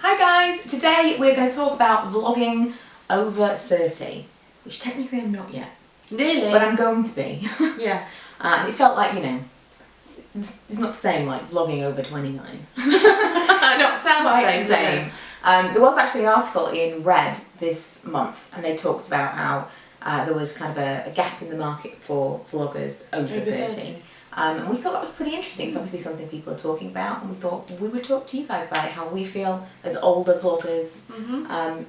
Hi guys, today we're going to talk about vlogging over 30, which technically I'm not yet. Nearly. But I'm going to be. Yeah. It felt like, it's not the same like vlogging over 29. Not sound Quite the same. There was actually an article in Red this month and they talked about how there was kind of a gap in the market for vloggers over 30. And we thought that was pretty interesting. It's obviously something people are talking about, and we thought we would talk to you guys about it, how we feel as older vloggers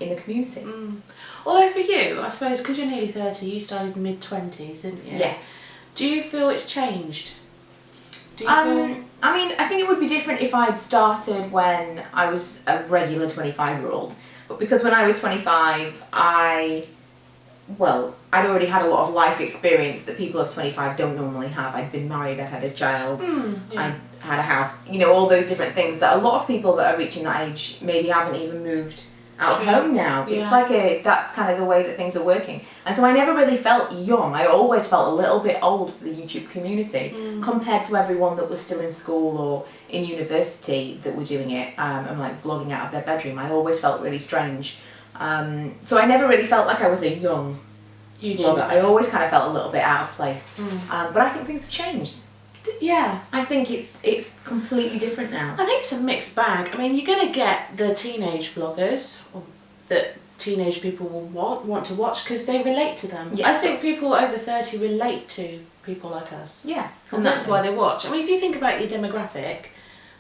in the community. Although for you, I suppose, because you're nearly 30, you started mid-20s, didn't you? Yes. Do you feel it's changed? Do you feel... I mean, I think it would be different if I'd started when I was a regular 25-year-old. But because when I was 25, I'd already had a lot of life experience that people of 25 don't normally have. I'd been married, I'd had a child, I had a house, all those different things that a lot of people that are reaching that age maybe haven't even moved out of home now. Yeah. It's like that's kind of the way that things are working. And so I never really felt young. I always felt a little bit old for the YouTube community compared to everyone that was still in school or in university that were doing it and like vlogging out of their bedroom. I always felt really strange. So I never really felt like I was a young vlogger. I always kind of felt a little bit out of place. But I think things have changed. Yeah. I think it's completely different now. I think it's a mixed bag. I mean, you're going to get the teenage vloggers that teenage people will want to watch because they relate to them. Yes. I think people over 30 relate to people like us. Yeah. And that's why they watch. I mean, if you think about your demographic,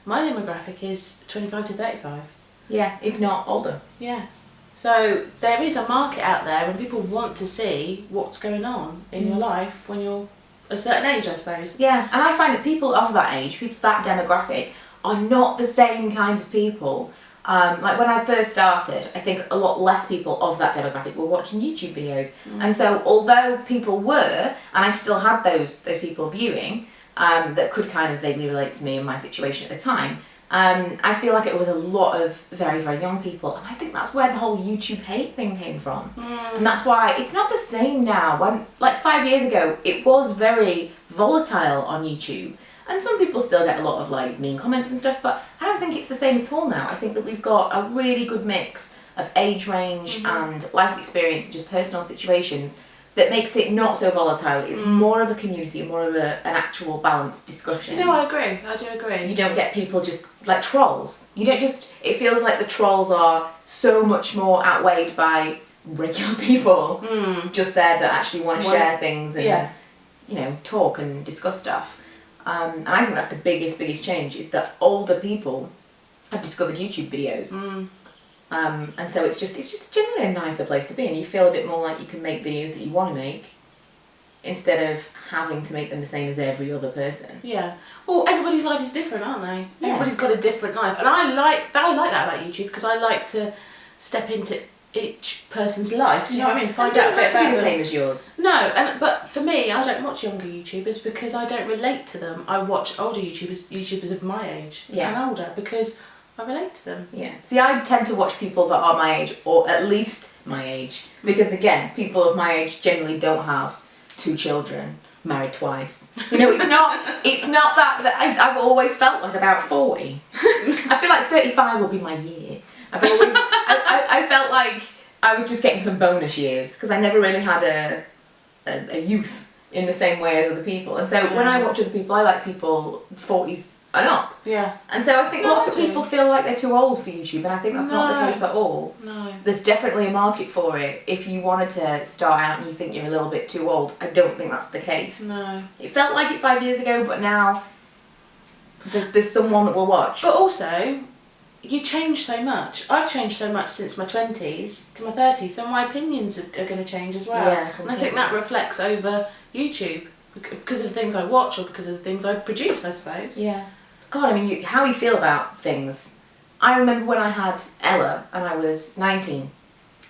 my demographic is 25 to 35. Yeah, if not older. Yeah. So there is a market out there and people want to see what's going on in your life when you're a certain age, I suppose. Yeah, and I find that people of that age, people that demographic, are not the same kinds of people. Like when I first started, I think a lot less people of that demographic were watching YouTube videos. And so although people were, and I still had those people viewing, that could kind of vaguely relate to me and my situation at the time, I feel like it was a lot of very, very young people, and I think that's where the whole YouTube hate thing came from. And that's why it's not the same now. When, like 5 years ago, it was very volatile on YouTube, and some people still get a lot of like mean comments and stuff, but I don't think it's the same at all now. I think that we've got a really good mix of age range and life experience and just personal situations that makes it not so volatile. It's more of a community, more of an actual balanced discussion. No, I agree. I do agree. You don't get people just like trolls. You don't just, it feels like the trolls are so much more outweighed by regular people just there that actually want to share things and talk and discuss stuff. And I think that's the biggest change, is that older people have discovered YouTube videos. And so it's just generally a nicer place to be, and you feel a bit more like you can make videos that you want to make instead of having to make them the same as every other person. Yeah. Well, everybody's life is different, aren't they? Yeah. Everybody's got a different life, and I like that about YouTube because I like to step into each person's life. Do you know what I mean? Find out a bit about the same as yours. No, but for me, I don't watch younger YouTubers because I don't relate to them. I watch older YouTubers of my age and older because I relate to them. Yeah. See, I tend to watch people that are my age, or at least my age, because again, people of my age generally don't have 2 children, married twice. It's not that I've always felt like about 40. I feel like 35 will be my year. I felt like I was just getting some bonus years because I never really had a youth in the same way as other people. And so when I watch other people, I like people 40s and up. Yeah. And so I think lots of people feel like they're too old for YouTube, and I think that's not the case at all. No. There's definitely a market for it. If you wanted to start out and you think you're a little bit too old, I don't think that's the case. No. It felt like it 5 years ago, but now there's someone that will watch. But also, you change so much. I've changed so much since my 20s to my 30s, so my opinions are going to change as well. Yeah, and I think that reflects over YouTube because of the things I watch or because of the things I produce, I suppose. Yeah. God, I mean, how you feel about things. I remember when I had Ella and I was 19,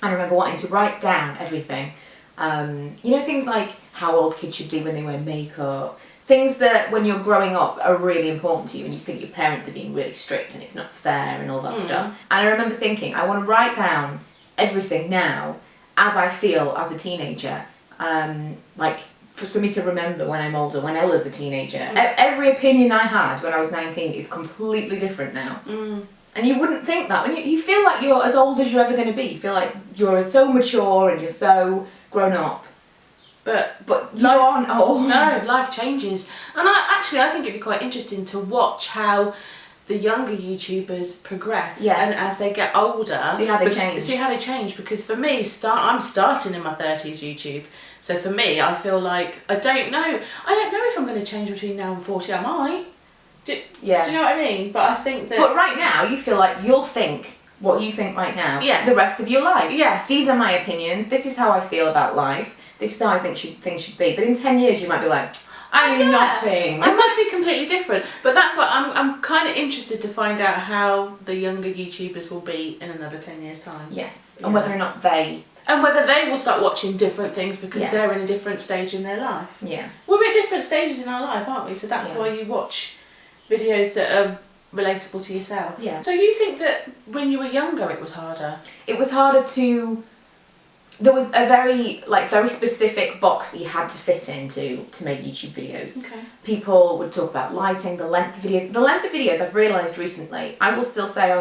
I remember wanting to write down everything. Things like how old kids should be when they wear makeup. Things that when you're growing up are really important to you and you think your parents are being really strict and it's not fair and all that stuff. And I remember thinking, I want to write down everything now as I feel as a teenager. For me to remember when I'm older, when Ella's a teenager. Every opinion I had when I was 19 is completely different now. And And you wouldn't think that. When you feel like you're as old as you're ever going to be. You feel like you're so mature and you're so grown up. But you aren't old. No, life changes. And I think it'd be quite interesting to watch how the younger YouTubers progress. Yes. And as they get older. See how they change. Because for me, I'm starting in my 30s YouTube. So for me, I feel like, I don't know if I'm going to change between now and 40. I might. Do you know what I mean? But I think that... But right now, you feel like you'll think what you think right now for the rest of your life. Yes. These are my opinions. This is how I feel about life. This is how I think things should be. But in 10 years, you might be like, I knew nothing. I might be completely different. But that's what I'm kind of interested to find out how the younger YouTubers will be in another 10 years' time. Yes. And whether or not they... And whether they will start watching different things because they're in a different stage in their life. Yeah. We're at different stages in our life, aren't we? So that's why you watch videos that are relatable to yourself. Yeah. So you think that when you were younger it was harder? It was harder to... There was a very specific box that you had to fit into to make YouTube videos. Okay. People would talk about lighting, the length of videos. The length of videos, I've realised recently, I will still say,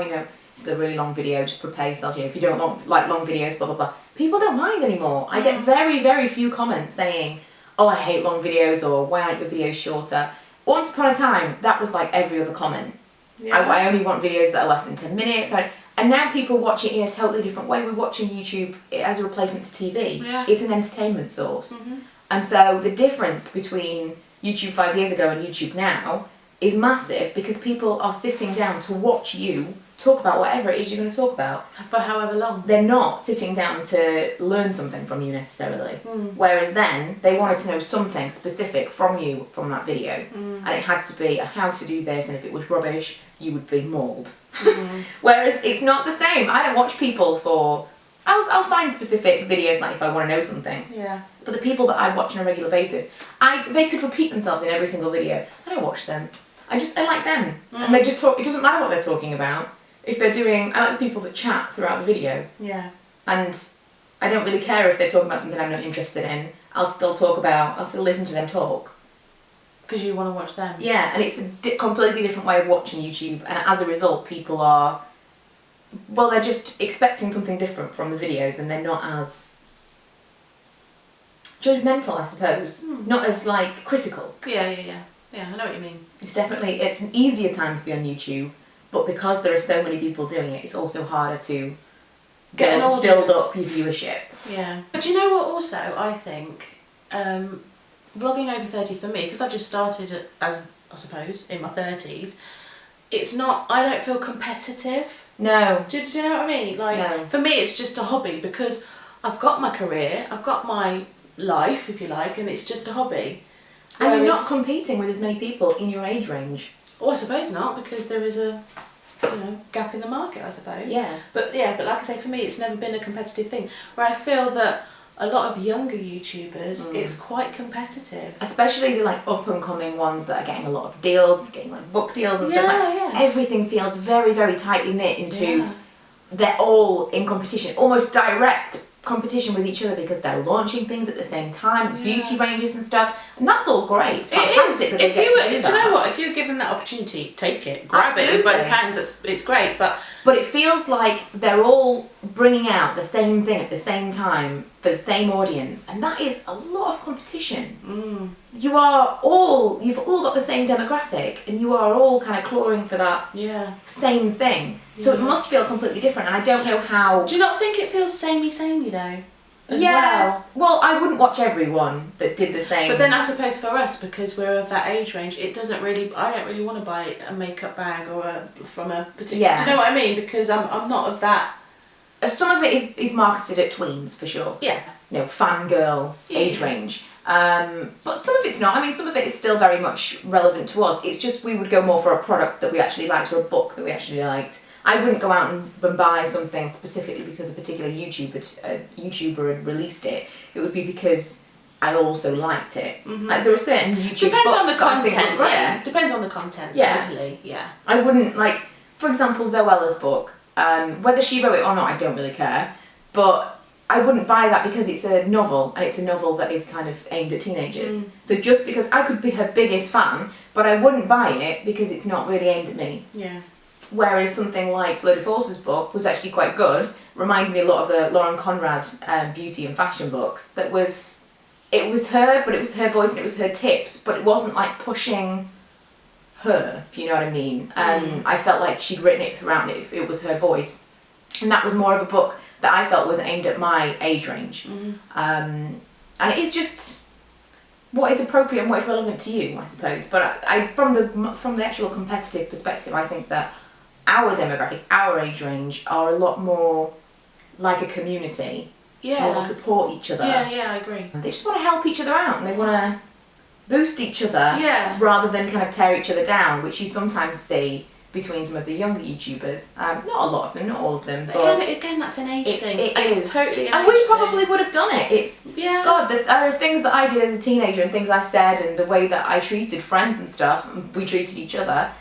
it's a really long video, just prepare yourself, if you don't like long videos, blah, blah, blah. People don't mind anymore. I get very, very few comments saying, oh, I hate long videos, or why aren't your videos shorter? Once upon a time, that was like every other comment. Yeah. I only want videos that are less than 10 minutes. And now people watch it in a totally different way. We're watching YouTube as a replacement to TV. Yeah. It's an entertainment source. Mm-hmm. And so the difference between YouTube 5 years ago and YouTube now is massive because people are sitting down to watch you talk about whatever it is you're going to talk about. For however long. They're not sitting down to learn something from you necessarily. Whereas then, they wanted to know something specific from you from that video. And it had to be a how to do this, and if it was rubbish, you would be mauled. Whereas it's not the same. I don't watch people for... I'll find specific videos like if I want to know something. Yeah. But the people that I watch on a regular basis, they could repeat themselves in every single video. I don't watch them. I like them. And they just talk. It doesn't matter what they're talking about. If they're doing... I like the people that chat throughout the video. Yeah. And I don't really care if they're talking about something I'm not interested in. I'll still listen to them talk. Because you want to watch them. Yeah, and it's a completely different way of watching YouTube. And as a result, people are... Well, they're just expecting something different from the videos, and they're not as judgmental, I suppose. Not as, critical. Yeah, I know what you mean. It's an easier time to be on YouTube, but because there are so many people doing it, it's also harder to build up your viewership. Yeah. But you know what also, I think, vlogging over 30 for me, because I've just started as, I suppose, in my 30s, I don't feel competitive. No. Do you know what I mean? No. For me it's just a hobby because I've got my career, I've got my life, if you like, and it's just a hobby. And you're not competing with as many people in your age range. Oh, I suppose not, because there is a gap in the market, I suppose. Yeah. But like I say, for me it's never been a competitive thing, where I feel that a lot of younger YouTubers, it's quite competitive. Especially the up and coming ones that are getting a lot of deals, getting book deals and stuff like that. Everything feels very, very tightly knit into they're all in competition, almost direct competition with each other because they're launching things at the same time, beauty ranges and stuff, and that's all great. It's fantastic that they get to do that. Do you know what? If you're given that opportunity, take it, grab it with both hands. It's great, but it feels like they're all bringing out the same thing at the same time for the same audience, and that is a lot of competition. You've all got the same demographic, and you are all kind of clawing for that same thing. So it must feel completely different, and I don't know how... Do you not think it feels samey though? Well, I wouldn't watch everyone that did the same. But then I suppose for us, because we're of that age range, I don't really want to buy a makeup bag or from a particular... Do you know what I mean? Because I'm not of that... Some of it is marketed at tweens, for sure. Yeah. Fangirl age range. But some of it's not. I mean, some of it is still very much relevant to us. It's just we would go more for a product that we actually liked or a book that we actually liked. I wouldn't go out and buy something specifically because a particular YouTuber had released it. It would be because I also liked it. There are certain YouTube Depends books on the content. that I think Yeah. Depends on the content. Yeah. Totally. Yeah. I wouldn't for example, Zoella's book. Whether she wrote it or not, I don't really care. But I wouldn't buy that because it's a novel, and it's a novel that is kind of aimed at teenagers. So just because I could be her biggest fan, but I wouldn't buy it because it's not really aimed at me. Yeah. Whereas something like Fleur de Force's book was actually quite good, reminded me a lot of the Lauren Conrad beauty and fashion books. It was her, but it was her voice and it was her tips, but it wasn't like pushing her, if you know what I mean. I felt like she'd written it throughout and it was her voice. And that was more of a book that I felt was aimed at my age range. And it is just what is appropriate and what is relevant to you, I suppose. But I from the actual competitive perspective, I think that our demographic, our age range, are a lot more like a community. Yeah. More support each other. Yeah, I agree. They just want to help each other out and they want to boost each other rather than kind of tear each other down, which you sometimes see between some of the younger YouTubers. Not a lot of them, not all of them. But again, that's an age thing. It's totally an and age we probably thing. would have done it. God, there are things that I did as a teenager and things I said and the way that I treated friends and stuff, and we treated each other.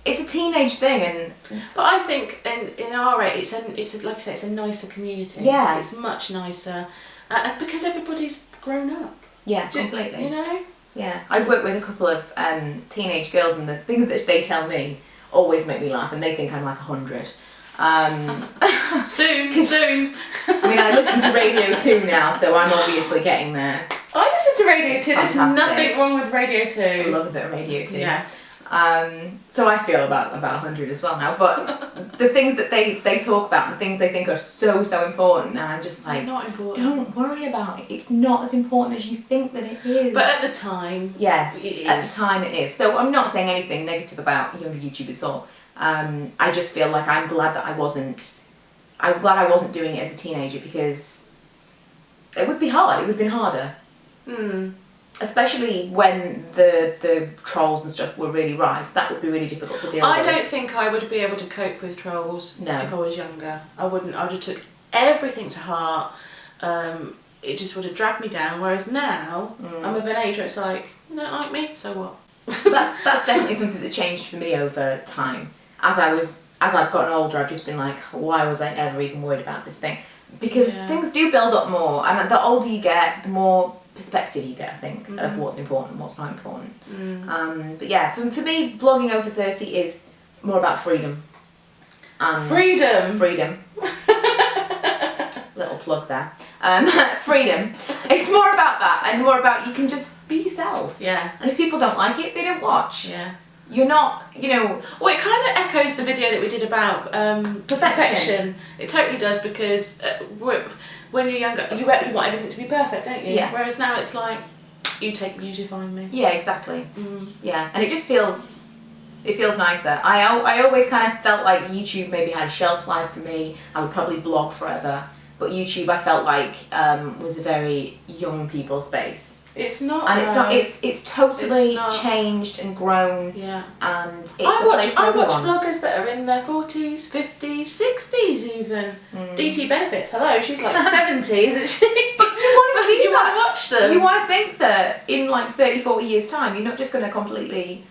It's a teenage thing, but I think in our age, it's like I say, it's a nicer community. Yeah, it's much nicer because everybody's grown up. Yeah, completely. You know. Yeah, I work with a couple of teenage girls, and the things that they tell me always make me laugh, and they think I'm like 100. Soon. I mean, I listen to Radio 2 now, so I'm obviously getting there. I listen to Radio 2. There's Fantastic. nothing wrong with Radio 2. I love a bit of Radio 2. Yes. So I feel about 100 as well now, but the things that they talk about, the things they think are so important, and I'm just like, not important. Don't worry about it. It's not as important as you think that it is. But at the time, yes, it is. At the time it is. So I'm not saying anything negative about younger YouTubers at all. I just feel like I'm glad I wasn't doing it as a teenager, because it would be hard. It would have been harder. Especially when the trolls and stuff were really rife. That would be really difficult to deal with. I don't think I would be able to cope with trolls if I was younger. I wouldn't. I would have took everything to heart. It just would have dragged me down. Whereas now, I'm of an age where it's like, you don't like me, so what? That's definitely something that changed for me over time. As I've gotten older, I've just been like, why was I ever even worried about this thing? Because things do build up more, and the older you get, the more perspective you get, I think, of what's important and what's not important. But yeah, for me, vlogging over 30 is more about freedom. Freedom. Little plug there. Freedom. It's more about that, and more about you can just be yourself. Yeah. And if people don't like it, they don't watch. Yeah. You're not, Well, it kind of echoes the video that we did about perfection. It totally does, because when you're younger, you want everything to be perfect, don't you? Yes. Whereas now it's like, you take me as you find me. Yeah, exactly. Yeah, and it just feels nicer. I always kind of felt like YouTube maybe had a shelf life for me. I would probably blog forever, but YouTube I felt like was a very young people space. It's not, and it's not. It's totally changed and grown. Yeah, and it's I watch everyone. bloggers that are in their 40s, 50s, 60s even. DT Benefits, hello, she's like 70s, isn't she? But you want to see you want to watch them. You want to think that in like 30, 40 years time, you're not just going to completely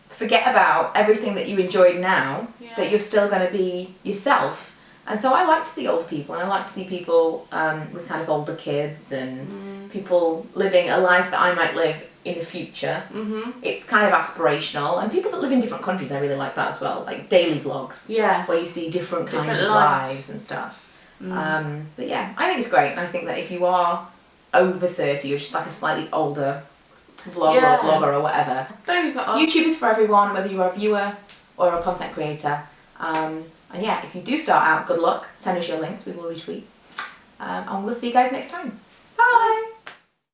forget about everything that you enjoyed now. That you're still going to be yourself. And so I like to see older people, and I like to see people with kind of older kids and people living a life that I might live in the future. It's kind of aspirational, and people that live in different countries, I really like that as well, like daily vlogs. Yeah. Where you see different kinds of lives and stuff. But yeah, I think it's great. I think that if you are over 30, you're just like a slightly older vlogger or blogger or whatever. Don't be put off. YouTube is for everyone, whether you're a viewer or a content creator. And yeah, if you do start out, good luck. Send us your links, we will retweet. And we'll see you guys next time. Bye!